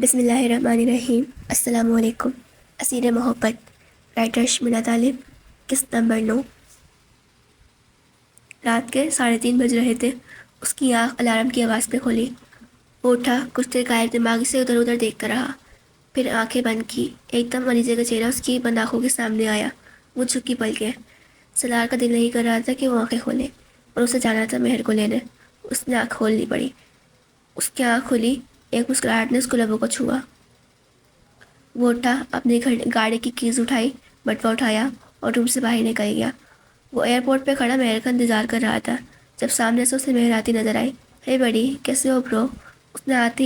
بسم اللہ الرحمن الرحیم۔ السلام علیکم۔ اسیر محبت، رائٹر شمینہ طالب، قسط نمبر 9۔ رات کے 3:30 بج رہے تھے۔ اس کی آنکھ الارم کی آواز پہ کھلی۔ وہ اٹھا، کچھ دیر غائب دماغی سے ادھر ادھر دیکھتا رہا، پھر آنکھیں بند کی۔ ایک دم علیزے کا چہرہ اس کی بند آنکھوں کے سامنے آیا۔ وہ جھکی پلکیں۔ سلار کا دل نہیں کر رہا تھا کہ وہ آنکھیں کھولے، اور اسے جانا تھا مہر کو لینے۔ اس نے آنکھ کھولنی پڑی۔ اس کی آنکھ کھلی، ایک مسکراہٹ نے اس کو لبوں کو چھوا۔ وہ اٹھا، اپنی گاڑی کی کیز اٹھائی، بٹوا اٹھایا اور روم سے باہر نکل گیا۔ وہ ایئرپورٹ پہ کھڑا مہر کا انتظار کر رہا تھا، جب سامنے سے اسے مہر آتی نظر آئی۔ ہے بڑی، کیسے ہو برو؟ اس نے آتے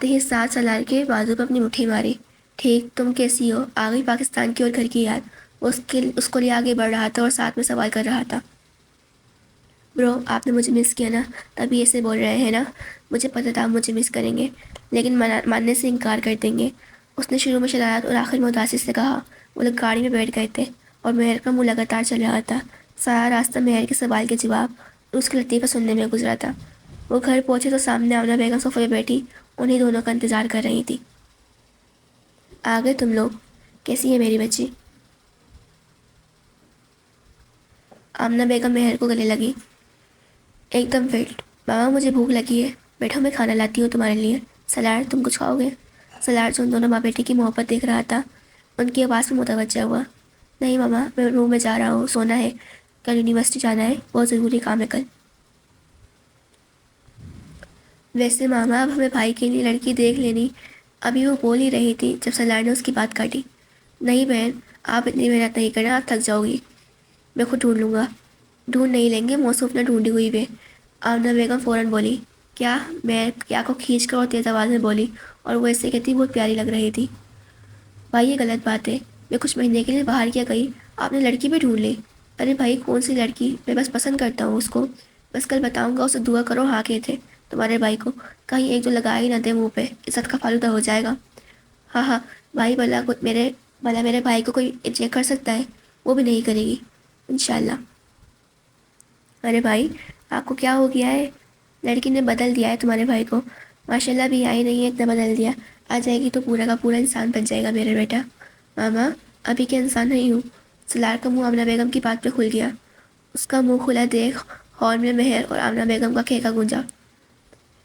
ہی ساتھ سلار کے بازو پہ اپنی مٹھی ماری۔ ٹھیک، تم کیسی ہو؟ آ گئی پاکستان کی اور گھر کی یاد؟ وہ اس کو لیے آگے بڑھ رہا تھا اور ساتھ میں سوال کر رہا تھا۔ برو، آپ نے مجھے مس کیا نا، تبھی ایسے بول رہے ہیں نا؟ مجھے پتہ تھا آپ مجھے مس کریں گے، لیکن ماننے سے انکار کر دیں گے۔ اس نے شروع میں شرارت اور آخر میں اداسی سے کہا۔ وہ لوگ گاڑی میں بیٹھ گئے تھے اور مہر کا منہ لگاتار چل رہا تھا۔ سارا راستہ مہر کے سوال کے جواب اور اس کے لطیفہ سننے میں گزرا تھا۔ وہ گھر پہنچے تو سامنے آمنہ بیگم صوفے پہ بیٹھی انہیں دونوں کا انتظار کر رہی تھی۔ آ گئے تم لوگ؟ کیسی ہے میری بچی؟ آمنہ بیگم مہر کو گلے لگی۔ ایک دم فٹ۔ ماما مجھے بھوک لگی ہے، بیٹھو میں کھانا لاتی ہوں تمہارے لیے۔ سلار، تم کچھ کھاؤ گے؟ سلار جو ان دونوں ماں بیٹی کی محبت دیکھ رہا تھا، ان کی آواز میں متوجہ ہوا۔ نہیں ماما، میں روم میں جا رہا ہوں، سونا ہے، کل یونیورسٹی جانا ہے، بہت ضروری کام ہے کل۔ ویسے ماما اب ہمیں بھائی کے لیے لڑکی دیکھ لینی، ابھی وہ بول ہی رہی تھی جب سلار نے اس کی بات کاٹی۔ نہیں بہن، آپ اتنی محنت نہیں کرنا، آپ تھک جاؤ گی، میں خود ڈھونڈ لوں گا۔ ڈھونڈ نہیں لیں گے، موصوف نے ڈھونڈی ہوئی وے، آمنہ بیگم فوراً بولی۔ کیا؟ میں کیا کو کھینچ کر اور تیز آواز میں بولی، اور وہ ایسے کہتی بہت پیاری لگ رہی تھی۔ بھائی یہ غلط بات ہے، میں کچھ مہینے کے لیے باہر کیا گئی، آپ نے لڑکی بھی ڈھونڈ لی۔ ارے بھائی کون سی لڑکی، میں بس پسند کرتا ہوں اس کو، بس کل بتاؤں گا، اسے دعا کرو ہاں کہے تھے تمہارے بھائی کو، کہیں ایک جو لگا ہی نہ دے منہ پہ، عزت کا فالودہ ہو جائے گا۔ ہاں ہاں بھائی، بھلا میرے بھائی کو کوئی یہ کر سکتا ہے؟ وہ بھی نہیں کرے گی انشاءاللہ۔ ارے بھائی آپ کو کیا ہو گیا ہے؟ لڑکی نے بدل دیا ہے تمہارے بھائی کو، ماشاءاللہ بھی آئی نہیں ہے اتنا بدل دیا، آ جائے گی تو پورا کا پورا انسان بن جائے گا میرا بیٹا۔ ماما ابھی کے انسان نہیں ہوں۔ سلار کا منہ آمنہ بیگم کی بات پہ کھل گیا۔ اس کا منہ کھلا دیکھ ہال میں مہر اور آمنہ بیگم کا کھیکا گونجا۔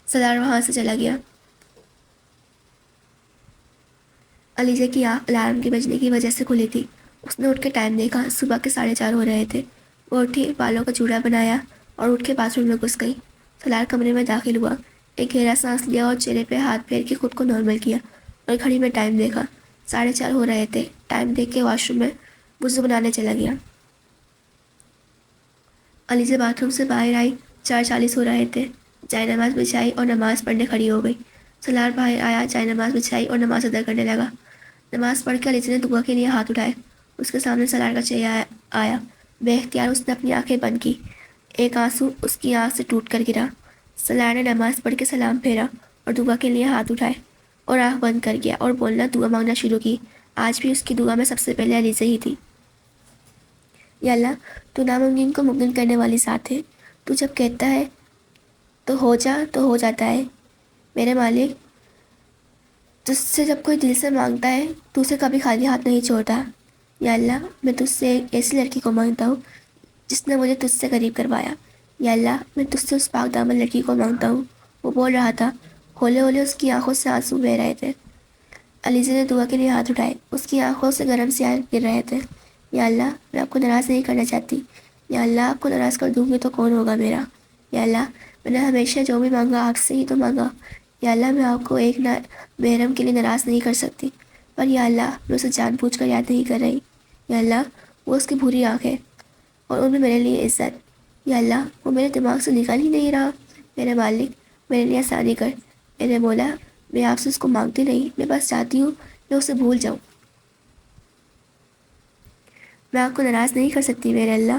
سلار وہاں سے چلا گیا۔ علیزہ کی آنکھ الارم کے بجنے کی وجہ سے کھلی تھی۔ اس نے اٹھ کے ٹائم دیکھا، صبح کے 4:30 ہو رہے تھے۔ وہ اٹھی، بالوں کا جوڑا بنایا اور اٹھ کے باتھ روم میں گھس گئی۔ سلار کمرے میں داخل ہوا، ایک گہرا سانس لیا اور چہرے پہ ہاتھ پھیر کے خود کو نارمل کیا اور گھڑی میں ٹائم دیکھا۔ 4:30 ہو رہے تھے۔ ٹائم دیکھ کے واش روم میں وضو بنانے چلا گیا۔ علیزہ باتھ روم سے باہر آئی، 4:40 ہو رہے تھے۔ جائے نماز بچھائی اور نماز پڑھنے کھڑی ہو گئی۔ سلار باہر آیا، جائے نماز بچھائی اور نماز ادا کرنے لگا۔ نماز پڑھ کے علیزہ نے دعا کے لیے ہاتھ اٹھائے۔ اس کے سامنے سلار کا چہرہ آیا۔ بے اختیار اس نے اپنی آنکھیں بند کی، ایک آنسو اس کی آنکھ سے ٹوٹ کر گرا۔ سلار نے نماز پڑھ کے سلام پھیرا اور دعا کے لیے ہاتھ اٹھائے اور آنکھ بند کر گیا اور بولنا دعا مانگنا شروع کی۔ آج بھی اس کی دعا میں سب سے پہلے علیزہ ہی تھی۔ یا اللہ، تو ناممکن کو ممکن کرنے والی ذات ہے، تو جب کہتا ہے تو ہو جاتا ہے۔ میرے مالک، تجھ سے جب کوئی دل سے مانگتا ہے تو اسے کبھی خالی ہاتھ نہیں چھوڑتا۔ یا اللہ، میں تجھ سے ایک ایسی لڑکی کو مانگتا ہوں جس نے مجھے تجھ سے قریب کروایا۔ یا اللہ، میں تجھ سے اس پاک دامن لڑکی کو مانگتا ہوں۔ وہ بول رہا تھا، ہولے ہولے اس کی آنکھوں سے آنسو بہہ رہے تھے۔ علیزہ نے دعا کے لیے ہاتھ اٹھائے، اس کی آنکھوں سے گرم سیاہ گر رہے تھے۔ یا اللہ، میں آپ کو ناراض نہیں کرنا چاہتی۔ یا اللہ، آپ کو ناراض کر دوں گی تو کون ہوگا میرا؟ یا اللہ، میں نے ہمیشہ جو بھی مانگا آپ سے ہی تو مانگا۔ یا اللہ، میں آپ کو ایک محرم کے لیے ناراض نہیں کر سکتی، پر یا اللہ، میں اسے جان بوجھ کر یاد نہیں کر رہی۔ یا اللہ، وہ اس کی بھوری آنکھ ہے اور ان میں میرے لیے عزت۔ یا اللہ، وہ میرے دماغ سے نکل ہی نہیں رہا۔ میرے مالک، میرے لیے آسانی کر۔ میرے مولا، میں آپ سے اس کو مانگتی نہیں، میں بس چاہتی ہوں میں اسے بھول جاؤں۔ میں آپ کو ناراض نہیں کر سکتی میرے اللہ،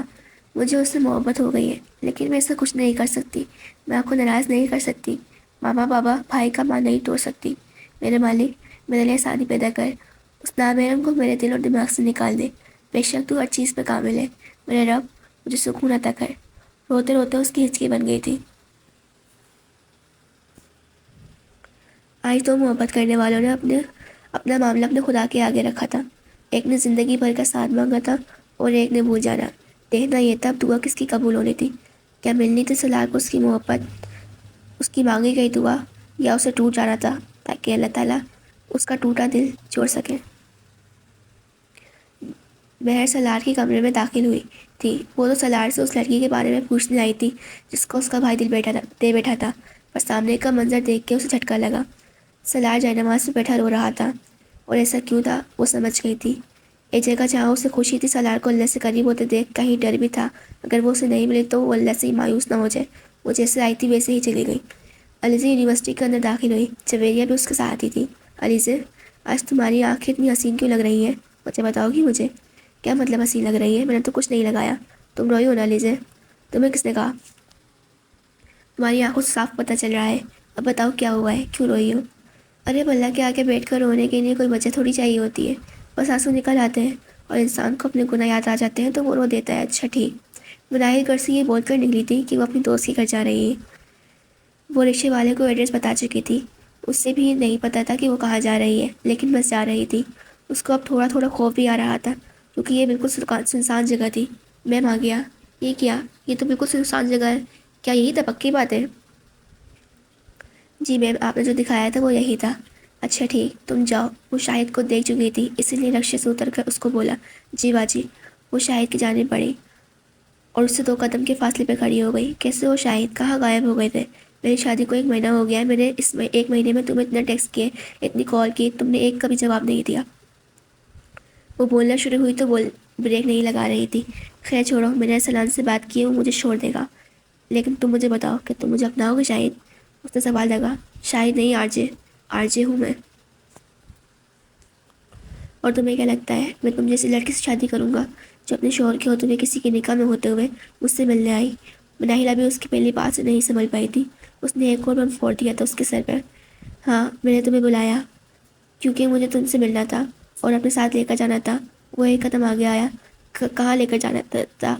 مجھے اس سے محبت ہو گئی ہے، لیکن میں اسے کچھ نہیں کر سکتی۔ میں آپ کو ناراض نہیں کر سکتی، ماما بابا بھائی کا ماں نہیں توڑ سکتی۔ میرے مالک، میرے لیے آسانی پیدا کر، اس نامحرم کو میرے دل اور دماغ سے نکال دے۔ بے شک تو ہر چیز پہ کامل ہے، میرے رب، مجھے سکون عطا کر۔ روتے روتے اس کی ہچکی بن گئی تھی۔ آج دو محبت کرنے والوں نے اپنا معاملہ اپنے خدا کے آگے رکھا تھا۔ ایک نے زندگی بھر کا ساتھ مانگا تھا اور ایک نے بھول جانا۔ دیکھنا یہ تھا اب دعا کس کی قبول ہونی تھی۔ کیا ملنی تھی سلار کو اس کی محبت، اس کی مانگی گئی دعا، یا اسے ٹوٹ جانا تھا تاکہ اللہ تعالیٰ اس کا ٹوٹا دل جوڑ سکے۔ بہر سلار کے کمرے میں داخل ہوئی تھی۔ وہ تو سلار سے اس لڑکی کے بارے میں پوچھنے آئی تھی جس کو اس کا بھائی دے بیٹھا تھا، پر سامنے کا منظر دیکھ کے اسے جھٹکا لگا۔ سلار جائے نماز پہ بیٹھا رو رہا تھا، اور ایسا کیوں تھا وہ سمجھ گئی تھی۔ ایک جگہ جہاں اسے خوشی تھی، سلار کو اللہ سے قریب ہوتے دیکھ کہیں ڈر بھی تھا اگر وہ اسے نہیں ملی تو وہ اللہ سے ہی مایوس نہ ہو جائے۔ وہ جیسے آئی تھی ویسے ہی چلی گئی۔ علیزہ یونیورسٹی کے اندر داخل ہوئی۔ جویریہ بھی اس کے ساتھ ہی تھی۔ علیزہ، آج تمہاری آنکھیں اتنی حسین کیوں لگ رہی ہیں؟ مجھے بتاؤ گی مجھے؟ کیا مطلب حسین لگ رہی ہے؟ میں نے تو کچھ نہیں لگایا۔ تم روئی ہو نا علیزہ؟ تمہیں کس نے کہا؟ تمہاری آنکھوں سے صاف پتہ چل رہا ہے۔ اب بتاؤ کیا ہوا ہے، کیوں روئی ہو؟ ارے اللہ کے آگے بیٹھ کر رونے کے لیے کوئی وجہ تھوڑی چاہیے ہوتی ہے، بس آنسو نکل آتے ہیں اور انسان کو اپنے گناہ یاد آ جاتے ہیں تو وہ رو دیتا ہے۔ اچھا ٹھیک۔ مناہل گھر سے یہ بول کر نکلی تھی کہ وہ اپنی دوست کے گھر جا رہی ہے۔ وہ رکشے والے کو ایڈریس بتا چکی تھی، اس سے بھی نہیں پتہ تھا کہ وہ کہاں جا رہی ہے، لیکن بس جا رہی تھی۔ اس کو اب تھوڑا تھوڑا خوف بھی آ رہا تھا کیونکہ یہ بالکل سنسان جگہ تھی۔ میم آ گیا۔ یہ کیا؟ یہ تو بالکل سنسان جگہ ہے۔ کیا یہی تھا؟ پکی بات ہے؟ جی میم، آپ نے جو دکھایا تھا وہ یہی تھا۔ اچھا ٹھیک، تم جاؤ۔ وہ شاہد کو دیکھ چکی تھی، اسی لیے رکشے سے اتر کر اس کو بولا، جی باجی۔ وہ شاہد کی جانب بڑھی اور اس سے 2 قدم کے فاصلے پہ کھڑی ہو گئی۔ کیسے ہو شاہد؟ کہاں غائب ہو گئے تھے؟ میری شادی کو 1 مہینہ ہو گیا ہے، میں نے اس 1 مہینے میں تمہیں اتنا ٹیکسٹ کیے، اتنی کال کی، تم نے ایک کا بھی جواب نہیں دیا۔ وہ بولنا شروع ہوئی تو بریک نہیں لگا رہی تھی۔ خیر چھوڑو، میں نے سلام سے بات کی ہے، وہ مجھے چھوڑ دے گا، لیکن تم مجھے بتاؤ کہ تم مجھے اپناؤ گے شاہد؟ اس نے سوال لگا۔ شاہد نہیں، آر جے ہوں میں۔ اور تمہیں کیا لگتا ہے میں تم جیسی لڑکی سے شادی کروں گا جو اپنے شوہر کے ہوتے ہوئے کسی کے نکاح میں ہوتے ہوئے مجھ سے ملنے آئی؟ مناہل ابھی اس کی پہلی بات سے نہیں سنبھل پائی تھی۔ اس نے ایک اور بم پھوڑ دیا تھا اس کے سر پر۔ ہاں، میں نے تمہیں بلایا کیونکہ مجھے تم سے ملنا تھا اور اپنے ساتھ لے کر جانا تھا۔ وہ ایک قدم آگے آیا۔ کہاں لے کر جانا تھا؟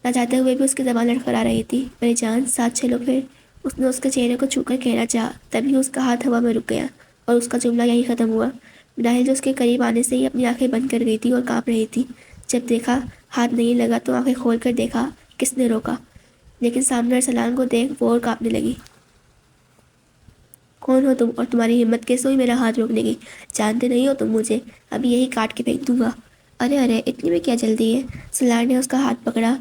نہ چاہتے ہوئے بھی اس کی زبان لڑکھڑا رہی تھی۔ میری جان، ساتھ چلو پھر۔ اس نے اس کے چہرے کو چھو کر کہنا چاہا، تبھی اس کا ہاتھ ہوا میں رک گیا اور اس کا جملہ یہیں ختم ہوا۔ مناہل جو اس کے قریب آنے سے ہی اپنی آنکھیں بند کر گئی تھی اور کانپ رہی تھی۔ جب دیکھا ہاتھ نہیں لگا تو آنکھیں کھول کر دیکھا کس نے روکا، لیکن سامنے ارسلان کو دیکھ وہ اور کانپنے لگی۔ کون ہو تم اور تمہاری ہمت کیسے ہوئی میرا ہاتھ روکنے کی؟ جانتے نہیں ہو تم مجھے؟ ابھی یہی کاٹ کے پھینک دوں گا۔ ارے ارے، اتنی میں کیا جلدی ہے؟ سلار نے اس کا ہاتھ پکڑا،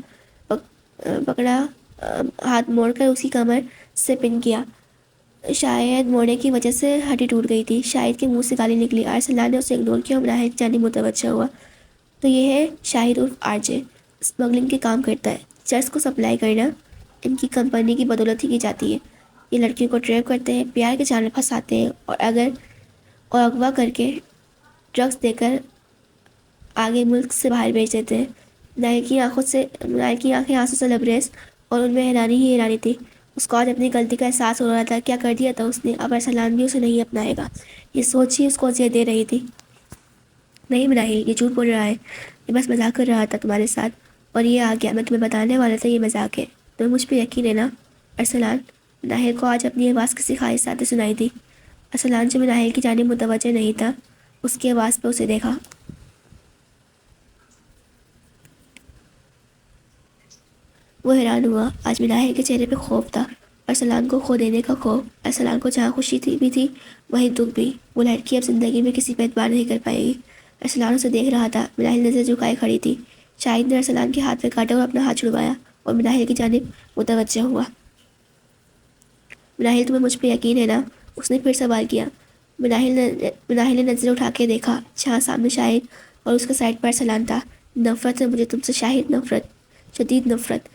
ہاتھ موڑ کر اس کی کمر سے پن کیا۔ شاید موڑنے کی وجہ سے ہڈی ٹوٹ گئی تھی۔ شاہد کے منہ سے گالی نکلی۔ ارسلان نے اسے اگنور کیا اور مناہل کی جانب متوجہ ہوا۔ تو یہ ہے شاہد عرف آر جے، اسمگلنگ کے کام کرتا ہے۔ چرس کو سپلائی کرنا ان کی کمپنی کی بدولت ہی کی جاتی ہے۔ یہ لڑکیوں کو ٹریپ کرتے ہیں، پیار کے جال میں پھنساتے ہیں اور اغوا کر کے ڈرگس دے کر آگے ملک سے باہر بھیج دیتے ہیں۔ مناہل کی آنکھیں آنسوں سے لبریز اور ان میں حیرانی ہی حیرانی تھی۔ اس کو آج اپنی غلطی کا احساس ہو رہا تھا۔ کیا کر دیا تھا اس نے؟ اب ارسلان بھی اسے نہیں اپنائے گا، یہ سوچ ہی اس کو اذیت دے رہی تھی۔ نہیں مناہل، یہ جھوٹ بول رہا ہے، یہ بس مذاق کر رہا تھا تمہارے ساتھ، اور یہ آ گیا۔ میں تمہیں بتانے والا تھا یہ مذاق ہے، تمہیں مجھ پہ یقین ہے نا ارسلان؟ مناہل کو آج اپنی آواز کسی خواہش آتے سنائی دی۔ ارسلان جو مناہل کی جانب متوجہ نہیں تھا، اس کی آواز پہ اسے دیکھا۔ وہ حیران ہوا۔ آج مناہل کے چہرے پہ خوف تھا، ارسلان کو کھو دینے کا خوف۔ ارسلان کو جہاں خوشی بھی تھی وہیں دکھ بھی۔ وہ لڑکی اب زندگی میں کسی پہ اعتبار نہیں کر پائے گی۔ ارسلان اسے دیکھ رہا تھا۔ مناہل نظر جھکائے کھڑی تھی۔ شاہد نے ارسلان کے ہاتھ پہ کاٹا اور اپنا ہاتھ چھڑوایا اور مناہل کی جانب متوجہ ہوا۔ مناہل، تمہیں مجھ پہ یقین ہے نا؟ اس نے پھر سوال کیا۔ مناہل نے نظریں اٹھا کے دیکھا جہاں سامنے شاہد اور اس کے سائڈ پر ارسلان تھا۔ نفرت ہے مجھے تم سے شاہد، نفرت، شدید نفرت۔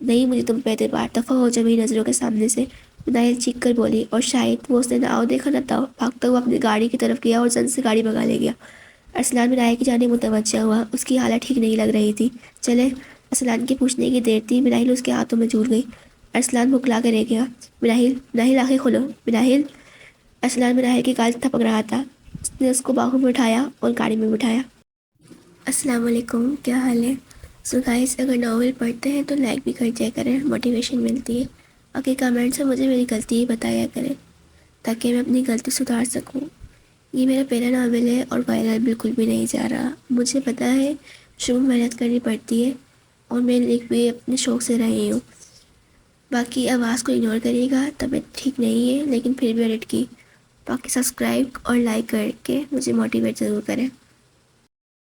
نہیں مجھے تم پہ اعتبار، دفع ہو جا میری نظروں کے سامنے سے، مناہل چیخ کر بولی۔ اور شاہد، وہ اس نے نہ آؤ دیکھا نہ تاؤ، بھاگتا ہوا اپنی گاڑی کی طرف گیا اور زن سے گاڑی بھگا لے گیا۔ ارسلان مناہل کی جانب متوجہ ہوا۔ اس کی حالت ٹھیک نہیں لگ رہی تھی۔ چلے، ارسلان کے پوچھنے کی دیر تھی، مناہل اس کے ہاتھوں میں جھول گئی۔ ارسلان بھکلا کے رہ گیا۔ مناہل آنکھیں کھولو، مناہل۔ ارسلان مناہل کی گال تھپک رہا تھا۔ اس نے اس کو باہوں میں اٹھایا اور گاڑی میں بٹھایا۔ السلام علیکم، کیا حال ہے؟ سو گائز، اگر ناول پڑھتے ہیں تو لائک بھی کر دیا کریں، موٹیویشن ملتی ہے۔ باقی کمنٹس میں مجھے میری غلطی ہی بتایا کریں۔ تاکہ میں اپنی غلطی سدھار سکوں۔ یہ میرا پہلا ناول ہے اور وائرل بالکل بھی نہیں جا رہا۔ مجھے پتہ ہے شروع میں محنت کرنی پڑتی ہے اور میں لکھ بھی اپنے شوق سے رہی ہوں۔ باقی آواز کو اگنور کریے گا، طبیعت ٹھیک نہیں ہے لیکن پھر بھی ایڈٹ کی۔ باقی سبسکرائب اور لائک کر کے مجھے موٹیویٹ ضرور کریں۔